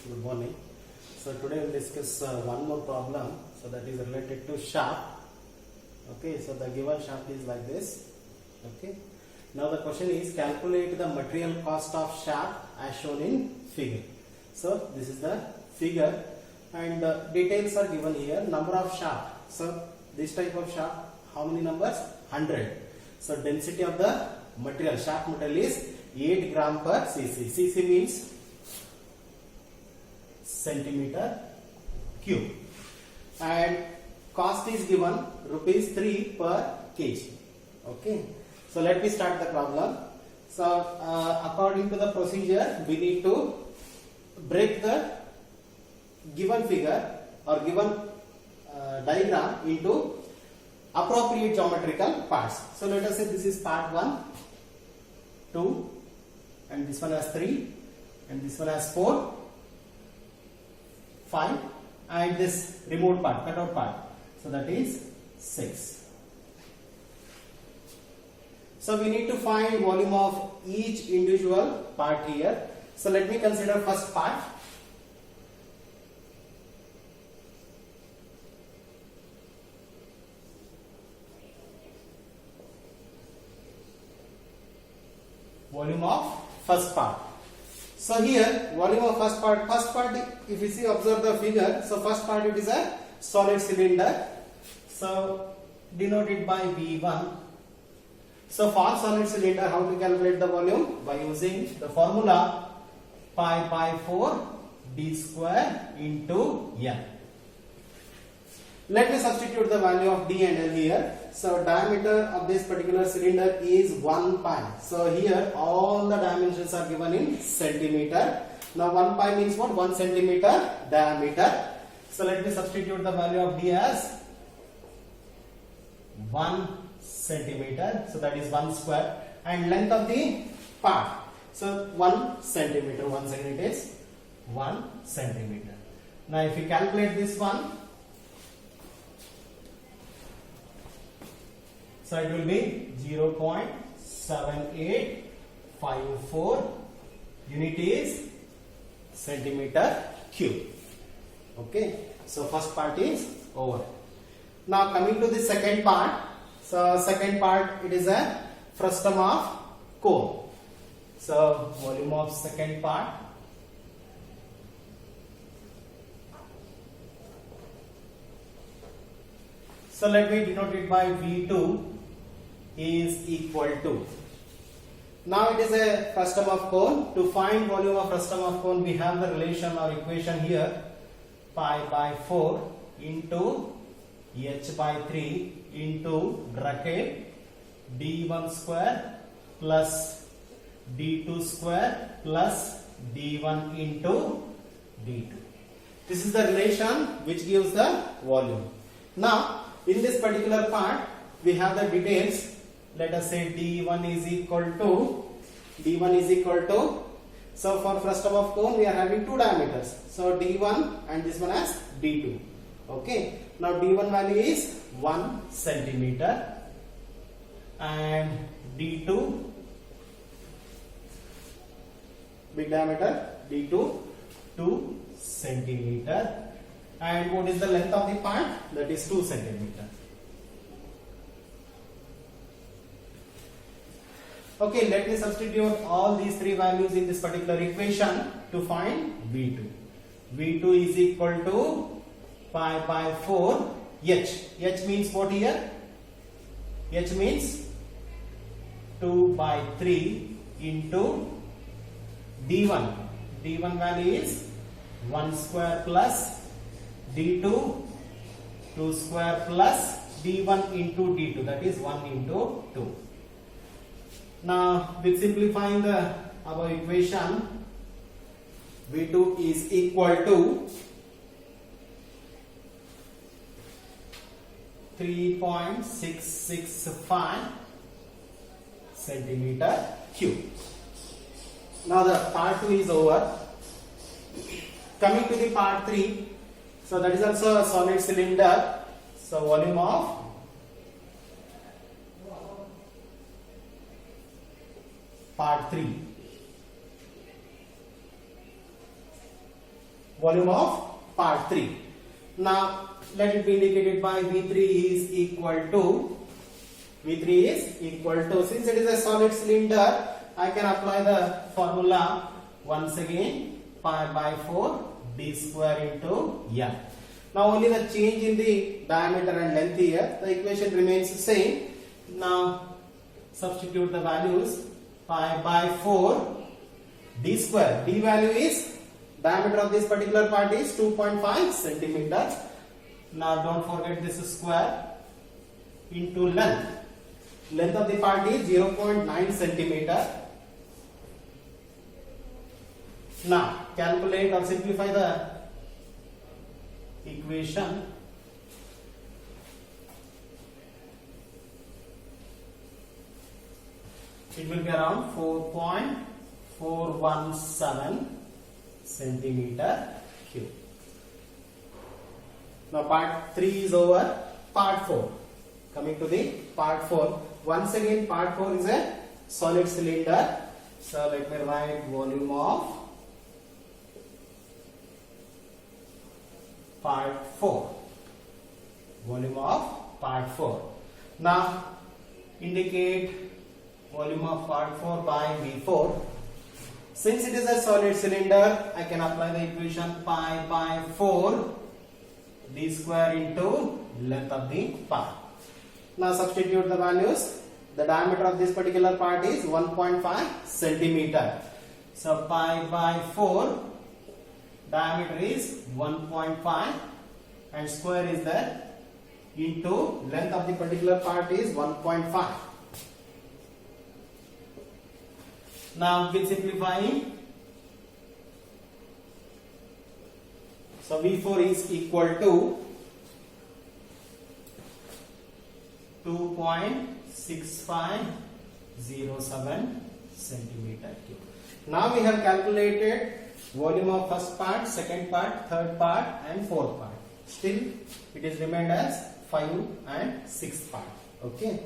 Good morning. So today we'll discuss one more problem. So that is related to shaft. Okay. So the given shaft is like this. Okay. Now the question is calculate the material cost of shaft as shown in figure. So this is the figure and details are given here. Number of shaft. So this type of shaft, how many numbers? 100. So density of the material, shaft material is 8 gram per cc. Cc means centimeter cube, and cost is given rupees 3 per kg. Okay, so let me start the problem. So according to the procedure, we need to break the given figure or given diagram into appropriate geometrical parts. So let us say this is part 1, 2, and this one has 3, and this one has 4, 5, and this removed part, cutout part, so that is 6. So we need to find volume of each individual part here. So let me consider first part. Volume of first part. So here volume of first part, if you see, observe the figure. So first part, it is a solid cylinder, so denoted by V1. So for solid cylinder, how to calculate the volume? By using the formula pi by 4 d square into L. Let me substitute the value of d and L here. So diameter of this particular cylinder is 1 pi. So here all the dimensions are given in centimeter. Now 1 pi means what? 1 centimeter diameter. So let me substitute the value of d as 1 centimeter. So that is 1 square. And length of the part. So 1 centimeter. 1 second, it is 1 centimeter. Now if you calculate this one, so it will be 0.7854. Unit is centimeter cube. Okay. So first part is over. Now coming to the second part. So second part, it is a frustum of cone. So volume of second part. So let me denote it by V2 is equal to. Now it is a frustum of cone. To find volume of frustum of cone, we have the relation or equation here, pi by 4 into h by 3 into bracket d1 square plus d2 square plus d1 into d2. This is the relation which gives the volume. Now in this particular part, we have the details. Let us say d1 is equal to, so for frustum of cone we are having two diameters. So d1 and this one as d2. Okay. Now d1 value is 1 centimeter and d2, big diameter, d2 2 centimeter. And what is the length of the part? That is 2 centimeter. Okay, let me substitute all these three values in this particular equation to find V2. V2 is equal to pi by 4 h. H means what here? H means 2 by 3 into D1. D1 value is 1 square plus D2 2 square plus D1 into D2, that is 1 into 2. Now with simplifying our equation, V2 is equal to 3.665 centimeter cube. Now the part 2 is over. Coming to the part 3. So that is also a solid cylinder. So volume of part 3. volume of part 3. Now let it be indicated by V3 is equal to, since it is a solid cylinder, I can apply the formula once again, pi by 4 d square into L. Now only the change in the diameter and length here, the equation remains the same. Now substitute the values, pi by 4 d square, d value is, diameter of this particular part is 2.5 centimeter. Now don't forget this square into length. Length of the part is 0.9 centimeter. Now calculate or simplify the equation. It will be around 4.417 centimeter cube. Now part 3 is over. Part 4. Coming to the part 4. Once again, part 4 is a solid cylinder. So let me write volume of part 4. Volume of part 4. Now indicate volume of part 4 by V4. Since it is a solid cylinder, I can apply the equation pi by 4 d square into length of the part. Now substitute the values. The diameter of this particular part is 1.5 centimeter. So pi by 4, diameter is 1.5 and square is there, into length of the particular part is 1.5. Now with simplifying, so V4 is equal to 2.6507 centimeter cube. Now we have calculated volume of first part, second part, third part and fourth part. Still it is remained as 5 and 6 part. Okay.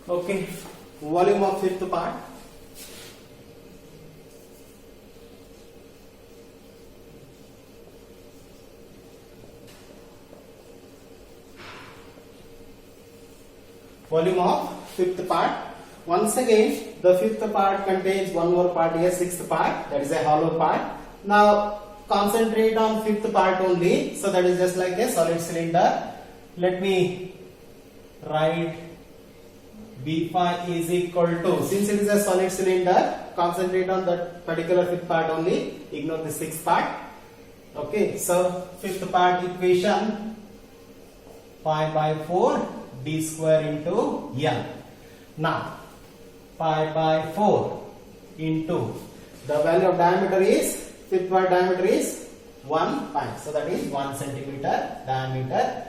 Okay, volume of fifth part. Volume of fifth part. Once again, the fifth part contains one more part here, sixth part, that is a hollow part. Now concentrate on fifth part only, so that is just like a solid cylinder. Let me write V5 is equal to, since it is a solid cylinder, concentrate on that particular fifth part only, ignore the sixth part. Okay, so fifth part equation, pi by 4 d square into L. Now pi by 4 into the value of diameter is, fifth part diameter is 1 pi, so that is 1 centimeter diameter,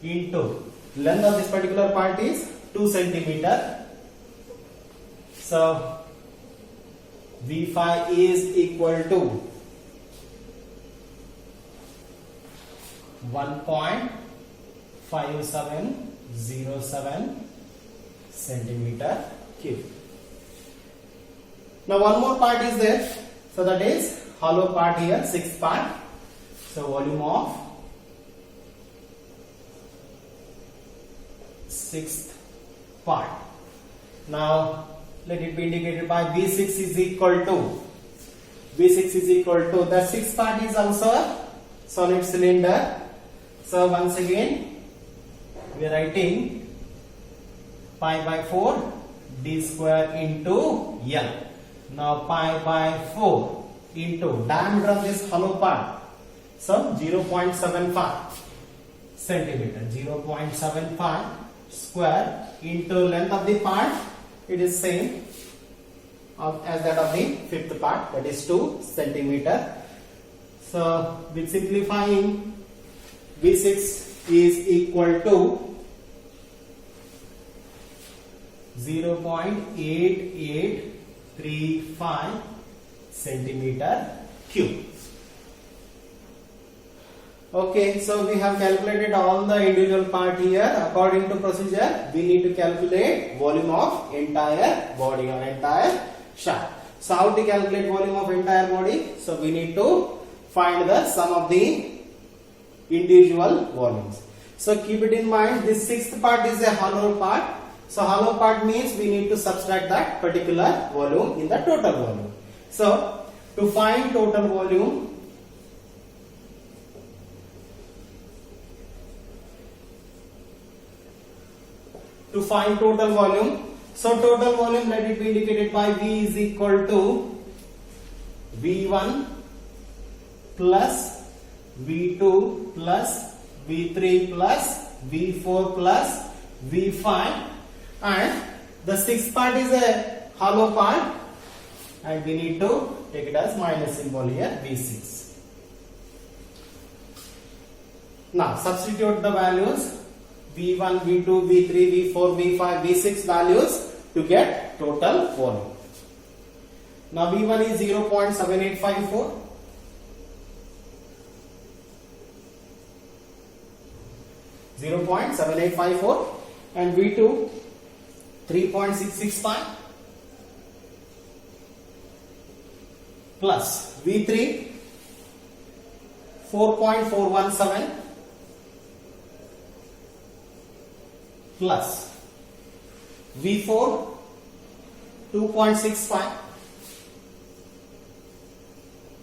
into length of this particular part is 2 centimeter. So V5 is equal to 1.5707 centimeter cube. Now one more part is there, so that is hollow part here, sixth part. So volume of sixth part. Now let it be indicated by V6 is equal to, the sixth part is also a solid cylinder. So once again we are writing pi by 4 d square into L. Now pi by 4 into diameter of this hollow part, so 0.75 centimeter, 0.75 square into length of the part, it is same as that of the fifth part, that is 2 centimeter. So with simplifying, V6 is equal to 0.8835 centimeter cube. Okay, so we have calculated all the individual part here. According to procedure, we need to calculate volume of entire body or entire shaft. So how to calculate volume of entire body? So we need to find the sum of the individual volumes. So keep it in mind, this sixth part is a hollow part. So hollow part means we need to subtract that particular volume in the total volume. So to find total volume, so total volume, let it be indicated by V is equal to V1 plus V2 plus V3 plus V4 plus V5, and the sixth part is a hollow part and we need to take it as minus symbol here, V6. Now substitute the values V1, V2, V3, V4, V5, V6 values to get total volume. Now V1 is 0.7854. And V2 3.665 plus V3 4.417 plus V4 2.65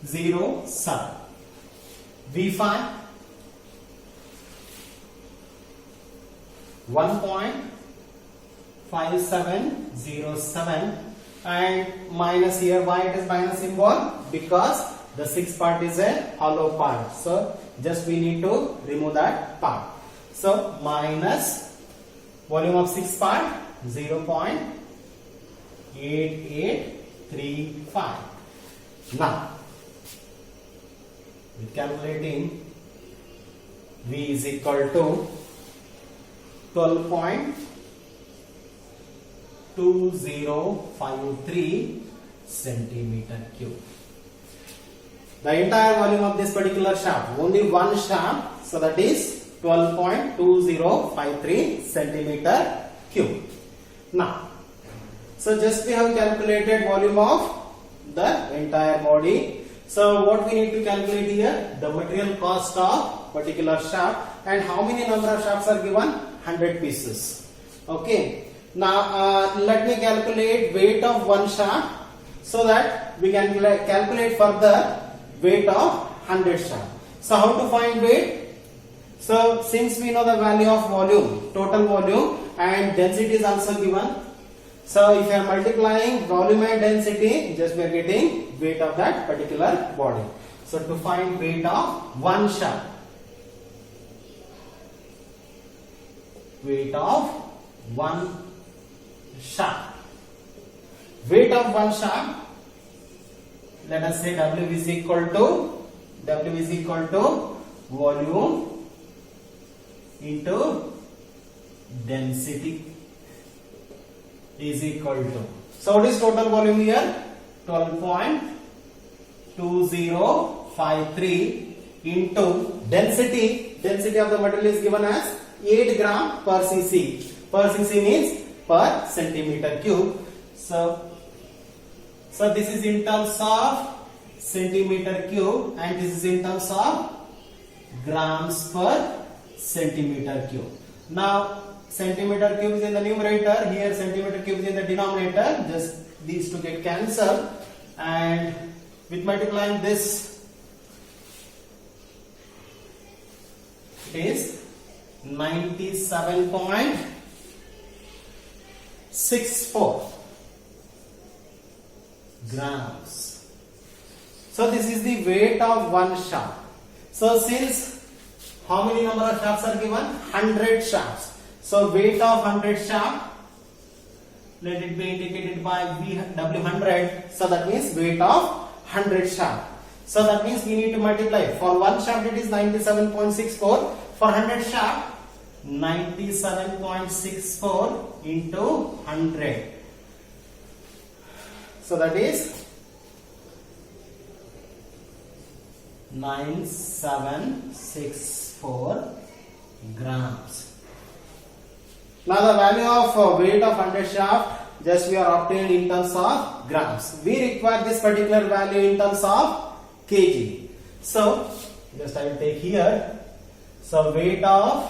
07 V5 1.5707 and minus here. Why it is minus symbol? Because the sixth part is a hollow part, so just we need to remove that part. So minus volume of sixth part 0.8835. Now with calculating, V is equal to 12.2053 centimeter cube. The entire volume of this particular shaft, only one shaft, so that is 12.2053 centimeter cube. Now, so just we have calculated volume of the entire body. So what we need to calculate here? The material cost of particular shaft, and how many number of shafts are given? 100 pieces. Okay. Now let me calculate weight of one shaft so that we can calculate further weight of 100 shaft. So how to find weight? So since we know the value of volume, total volume, and density is also given, so if you are multiplying volume and density, just we are getting weight of that particular body. So to find weight of one shaft, weight of one shaft, let us say W is equal to volume into density is equal to. So what is total volume here? 12.2053 into density. Density of the material is given as 8 gram per cc. Per cc means per centimeter cube. So this is in terms of centimeter cube and this is in terms of grams per centimeter cube. Now centimeter cube is in the numerator, here centimeter cube is in the denominator, just these two get cancelled, and with multiplying this it is 97.64 grams. So this is the weight of one shaft. So since how many number of shafts are given? 100 shafts. So weight of 100 shaft, let it be indicated by W100. So that means weight of 100 shaft. So that means we need to multiply. For one shaft it is 97.64. For 100 shaft, 97.64 into 100. So that is 9764 grams. Now the value of weight of 100 shaft just we are obtained in terms of grams. We require this particular value in terms of kg. So just I will take here. So weight of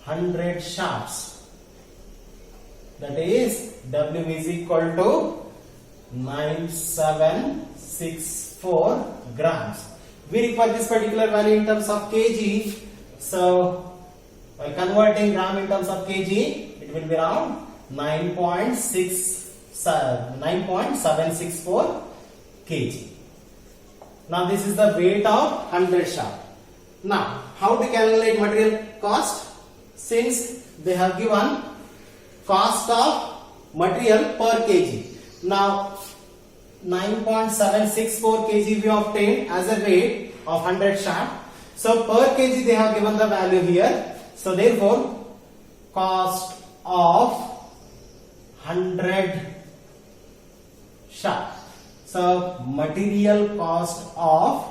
100 shafts, that is W is equal to 9764 grams. We require this particular value in terms of kg. So by converting gram in terms of kg, it will be around 9.764 kg. Now this is the weight of 100 shaft. Now how to calculate material cost? Since they have given cost of material per kg. Now 9.764 kg we obtained as a weight of 100 shaft. So per kg they have given the value here. So therefore cost of 100 shaft. So material cost of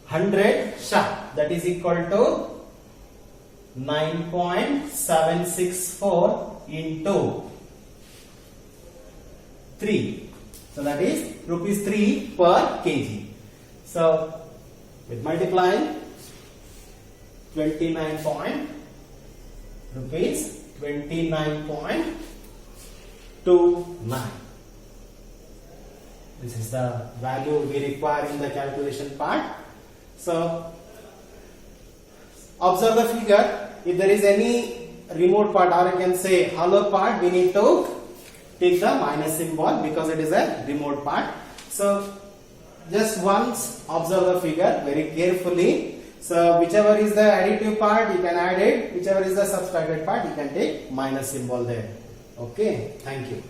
100 shaft, that is equal to 9.764 into 3. So that is rupees 3 per kg. So with multiplying 29.29. This is the value we require in the calculation part. So observe the figure. If there is any remote part, or you can say hollow part, we need to take the minus symbol because it is a remote part. So just once observe the figure very carefully. So whichever is the additive part, you can add it. Whichever is the subtracted part, you can take minus symbol there. Okay, thank you.